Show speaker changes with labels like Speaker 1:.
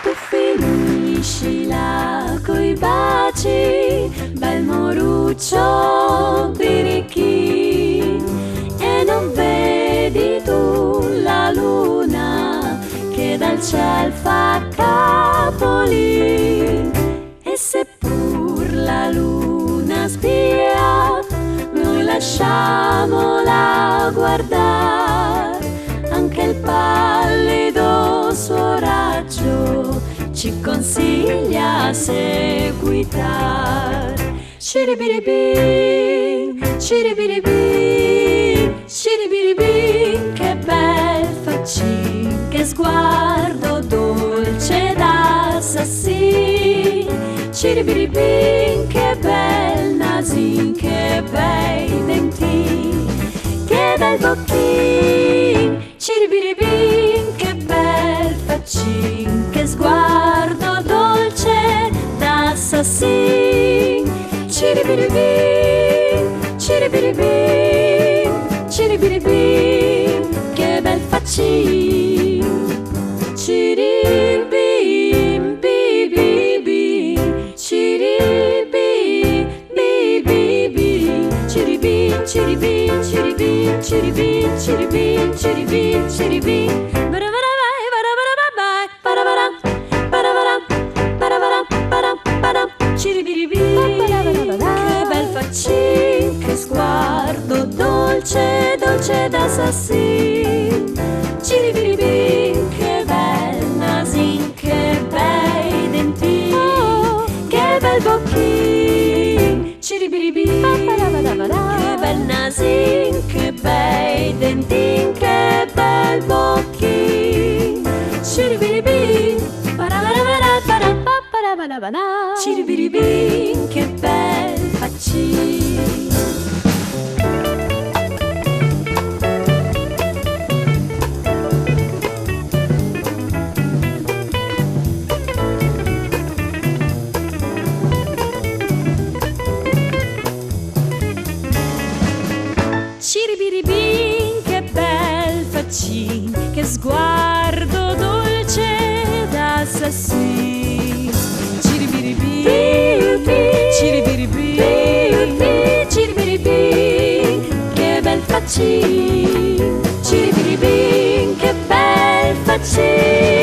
Speaker 1: Tu finiscila coi baci, bel moruccio birichì, e non vedi tu la luna che dal ciel fa capolin. E seppur la luna spia, noi lasciamola guardar, anche il pallido suo raggio ci consiglia seguitar. Ciribiribin, ciribiribin, ciribiribin, che bel faccin, che sguardo dolce d'assassin. Ciribiribin, che bel nasin, che bei dentin, che bel bocchin. Ciribiribin, che bel faccin, che sguardo dolce d'assassin. Ciribiribin, ciribiribin, ciribiribin, che bel faccin. Ciribim, bibibi, ciribim, bibibi, ciribim, ciribim, ciribim, ciribim, ciribim, ciribim, ciribim. Barabarabai, barabarabai, barabaram, barabaram, barabaram, baram, baram. Ciribiribim, che bel faccin, che sguardo dolce, dolce d'assassin. Ciribiribim, che bel nasin, che bei dentin, che bel bocchin. Ciribiribim, che bel nasin, che bei dentin, che bel bocchin. Ciribiribim, ciribiribim, che bel faccin. Ciribiribin, che bel faccin, che sguardo dolce d'assassin. Ciribiribin, ciribiribin, ciribiribin, che bel faccin. Ciribiribin, che bel faccin.